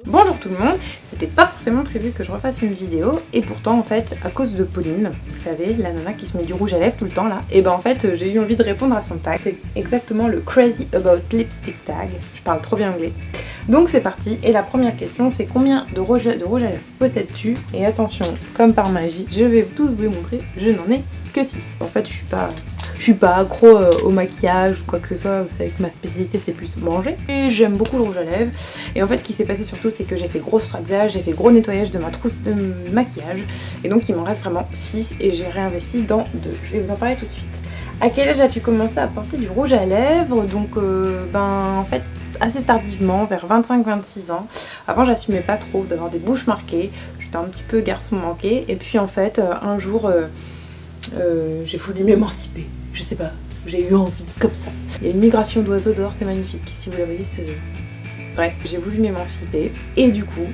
Bonjour tout le monde, c'était pas forcément prévu que je refasse une vidéo et pourtant en fait à cause de Pauline, vous savez la nana qui se met du rouge à lèvres tout le temps là, et ben en fait j'ai eu envie de répondre à son tag, c'est exactement le Crazy About Lipstick tag, je parle trop bien anglais. Donc c'est parti, et la première question c'est combien de rouge à lèvres possèdes-tu? Et attention, comme par magie, je vais tous vous les montrer, je n'en ai que 6. En fait je suis pas accro au maquillage ou quoi que ce soit, vous savez que ma spécialité c'est plus manger. Et j'aime beaucoup le rouge à lèvres. Et en fait ce qui s'est passé surtout c'est que j'ai fait grosse radiage, j'ai fait gros nettoyage de ma trousse de maquillage. Et donc il m'en reste vraiment 6 et j'ai réinvesti dans 2. Je vais vous en parler tout de suite. À quel âge as-tu commencé à porter du rouge à lèvres? Donc en fait assez tardivement, vers 25-26 ans. Avant j'assumais pas trop d'avoir des bouches marquées, j'étais un petit peu garçon manqué. Et puis en fait un jour j'ai voulu m'émanciper. Je sais pas, j'ai eu envie, comme ça. Il y a une migration d'oiseaux dehors, c'est magnifique. Si vous la voyez, c'est... Bref, j'ai voulu m'émanciper. Et du coup,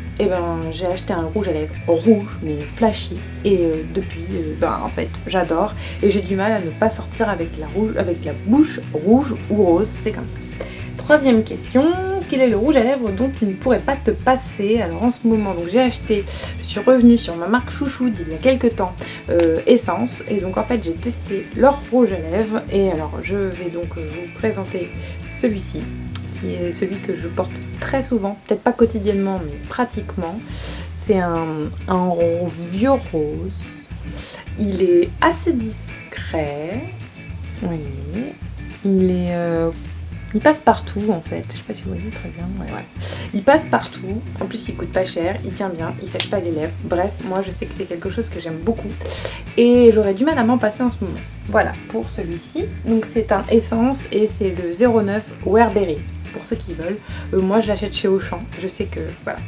j'ai acheté un rouge à lèvres rouge, mais flashy. Et depuis, en fait, j'adore. Et j'ai du mal à ne pas sortir avec la bouche rouge ou rose, c'est comme ça. Troisième question, quel est le rouge à lèvres dont tu ne pourrais pas te passer? Alors en ce moment, donc je suis revenue sur ma marque Chouchou d'il y a quelques temps, Essence, et donc en fait j'ai testé leur rouge à lèvres, et alors je vais donc vous présenter celui-ci, qui est celui que je porte très souvent, peut-être pas quotidiennement, mais pratiquement. C'est un vieux rose, il est assez discret, oui, il passe partout en fait, je sais pas si vous voyez très bien, ouais. Il passe partout, en plus il coûte pas cher, il tient bien, il sèche pas les lèvres, bref, moi je sais que c'est quelque chose que j'aime beaucoup et j'aurais du mal à m'en passer en ce moment. Voilà, pour celui-ci, donc c'est un Essence et c'est le 09 Wearberries, pour ceux qui veulent. Moi je l'achète chez Auchan, je sais que, voilà.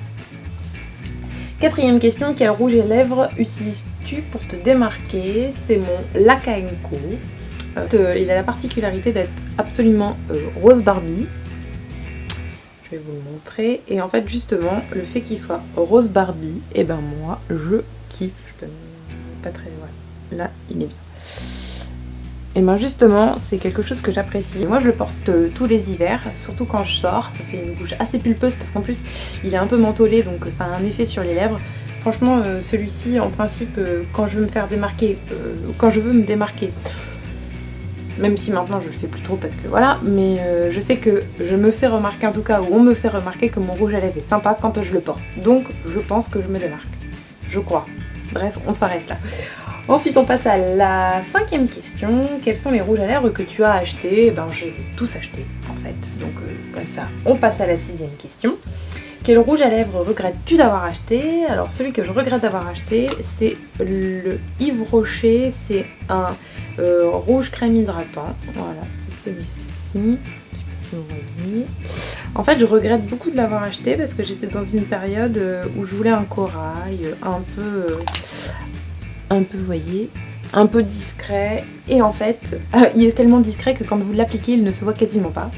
Quatrième question, quel rouge à lèvres utilises-tu pour te démarquer? C'est mon Laca & Co. Il a la particularité d'être absolument rose Barbie. Je vais vous le montrer. Et en fait, justement, le fait qu'il soit rose Barbie, et ben moi, je kiffe. Je peux pas très loin. Là, il est bien. Et ben justement, c'est quelque chose que j'apprécie. Moi, je le porte tous les hivers, surtout quand je sors. Ça fait une bouche assez pulpeuse parce qu'en plus, il est un peu mentholé, donc ça a un effet sur les lèvres. Franchement, celui-ci, en principe, quand je veux me démarquer, même si maintenant je le fais plus trop parce que voilà, mais je sais que je me fais remarquer, en tout cas, ou on me fait remarquer que mon rouge à lèvres est sympa quand je le porte. Donc je pense que je me démarque. Je crois. Bref, on s'arrête là. Ensuite on passe à la 5e question. Quels sont les rouges à lèvres que tu as achetés? Je les ai tous achetés en fait. Donc comme ça, on passe à la 6e question. Quel rouge à lèvres regrettes-tu d'avoir acheté? Alors celui que je regrette d'avoir acheté, c'est le Yves Rocher, c'est un rouge crème hydratant. Voilà, c'est celui-ci. Je sais pas si vous voyez. En fait, je regrette beaucoup de l'avoir acheté parce que j'étais dans une période où je voulais un corail vous voyez, un peu discret, et en fait il est tellement discret que quand vous l'appliquez il ne se voit quasiment pas,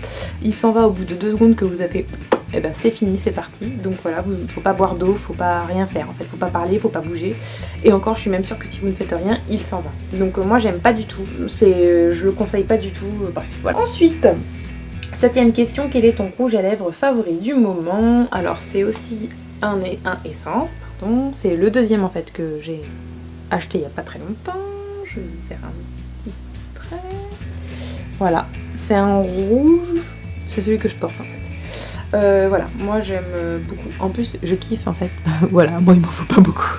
il s'en va au bout de 2 secondes que vous avez, et ben c'est fini, c'est parti. Donc voilà, faut pas boire d'eau, faut pas rien faire en fait, faut pas parler, faut pas bouger, et encore je suis même sûre que si vous ne faites rien, il s'en va. Donc moi j'aime pas du tout, je le conseille pas du tout, bref voilà. Ensuite, 7e question, quel est ton rouge à lèvres favori du moment? Alors c'est aussi un Essence, pardon, c'est le 2e en fait que j'ai acheté il y a pas très longtemps. Je vais faire un petit trait. Voilà, c'est un rouge, c'est celui que je porte en fait. Voilà, moi j'aime beaucoup. En plus, je kiffe en fait. Voilà, moi il m'en faut pas beaucoup.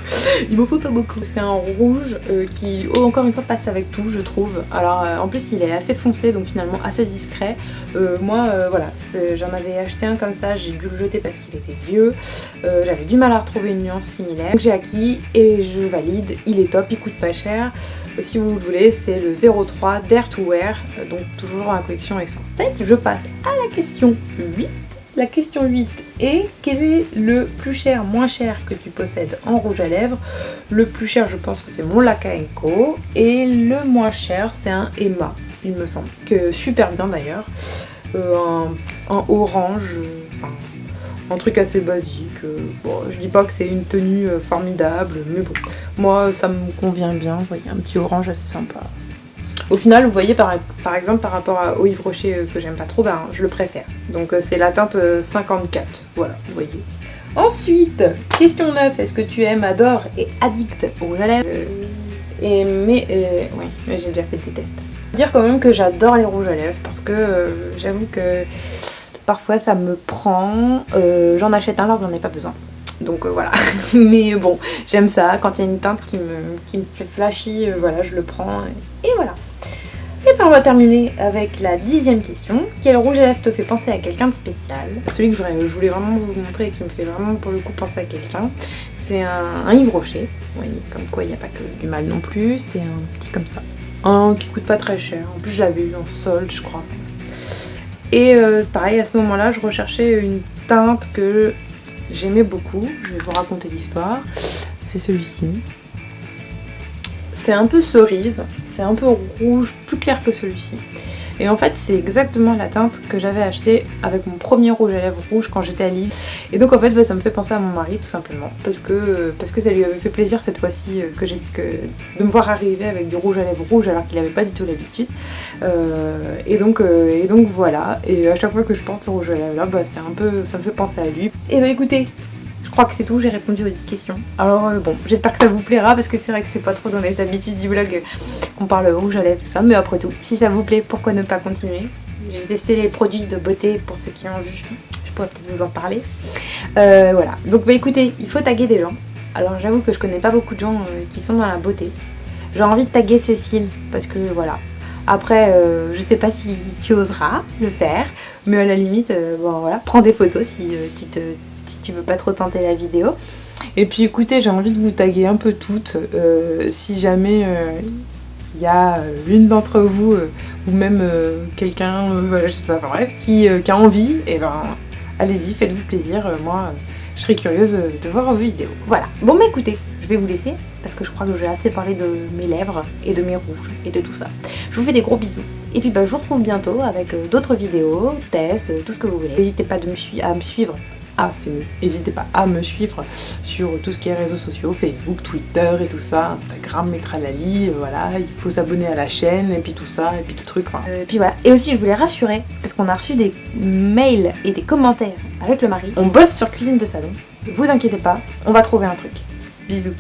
Il m'en faut pas beaucoup. C'est un rouge qui, encore une fois, passe avec tout, je trouve. Alors, en plus, il est assez foncé, donc finalement assez discret. Voilà, j'en avais acheté un comme ça, j'ai dû le jeter parce qu'il était vieux. J'avais du mal à retrouver une nuance similaire. Donc j'ai acquis et je valide. Il est top, il coûte pas cher. Si vous le voulez, c'est le 03 Dare to Wear, donc toujours dans la collection Essence 7. Je passe à la question 8. La question 8 est: quel est le plus cher, moins cher que tu possèdes en rouge à lèvres? Le plus cher, je pense que c'est mon Laca & Co. Et le moins cher, c'est un Emma, il me semble. Que super bien d'ailleurs. Un orange, un truc assez basique. Bon, je dis pas que c'est une tenue formidable, mais bon, moi ça me convient bien. Vous voyez, un petit orange assez sympa. Au final, vous voyez, par exemple, par rapport au Yves Rocher que j'aime pas trop, je le préfère. Donc c'est la teinte 54, voilà, vous voyez. Ensuite, question 9, est-ce que tu aimes, adores et addict au rouge à lèvres oui, mais j'ai déjà fait des tests. Dire quand même que j'adore les rouges à lèvres parce que j'avoue que parfois ça me prend, j'en achète un alors que j'en ai pas besoin. Donc voilà, mais bon, j'aime ça, quand il y a une teinte qui me fait flashy, voilà, je le prends, et voilà. Et bien on va terminer avec la 10e question. Quel rouge à lèvres te fait penser à quelqu'un de spécial? Celui que je voulais vraiment vous montrer et qui me fait vraiment pour le coup penser à quelqu'un, c'est un Yves Rocher. Oui, comme quoi il n'y a pas que du mal non plus, c'est un petit comme ça. Un qui coûte pas très cher, en plus je l'avais eu en solde je crois. Et c'est pareil, à ce moment-là je recherchais une teinte que j'aimais beaucoup, je vais vous raconter l'histoire. C'est celui-ci. C'est un peu cerise, c'est un peu rouge, plus clair que celui-ci. Et en fait, c'est exactement la teinte que j'avais acheté avec mon premier rouge à lèvres rouge quand j'étais à Lille. Et donc en fait, ça me fait penser à mon mari tout simplement. Parce que ça lui avait fait plaisir cette fois-ci de me voir arriver avec du rouge à lèvres rouge alors qu'il n'avait pas du tout l'habitude. Et donc voilà. Et à chaque fois que je porte ce rouge à lèvres là, ça me fait penser à lui. Et écoutez, je crois que c'est tout, j'ai répondu aux 10 questions. Alors bon, j'espère que ça vous plaira parce que c'est vrai que c'est pas trop dans les habitudes du vlog qu'on parle rouge à lèvres, tout ça. Mais après tout, si ça vous plaît, pourquoi ne pas continuer? J'ai testé les produits de beauté pour ceux qui ont vu, je pourrais peut-être vous en parler. Voilà, donc écoutez, il faut taguer des gens. Alors j'avoue que je connais pas beaucoup de gens qui sont dans la beauté. J'ai envie de taguer Cécile parce que voilà. Après, je sais pas si tu oseras le faire, mais à la limite, bon voilà, prends des photos si tu veux pas trop tenter la vidéo. Et puis écoutez, j'ai envie de vous taguer un peu toutes, si jamais y a l'une d'entre vous, ou même quelqu'un, voilà, je sais pas, bref, qui a envie, et ben allez-y, faites-vous plaisir, moi je serais curieuse de voir vos vidéos. Voilà, bon bah écoutez, je vais vous laisser, parce que je crois que j'ai assez parlé de mes lèvres, et de mes rouges, et de tout ça. Je vous fais des gros bisous. Et puis je vous retrouve bientôt avec d'autres vidéos, tests, tout ce que vous voulez. N'hésitez pas à me suivre. Ah, c'est mieux. N'hésitez pas à me suivre sur tout ce qui est réseaux sociaux, Facebook, Twitter et tout ça, Instagram, Metralali, voilà, il faut s'abonner à la chaîne et puis tout ça, et puis le truc, enfin. Et puis voilà. Et aussi, je voulais rassurer, parce qu'on a reçu des mails et des commentaires avec le mari. On bosse sur cuisine de salon. Vous inquiétez pas, on va trouver un truc. Bisous.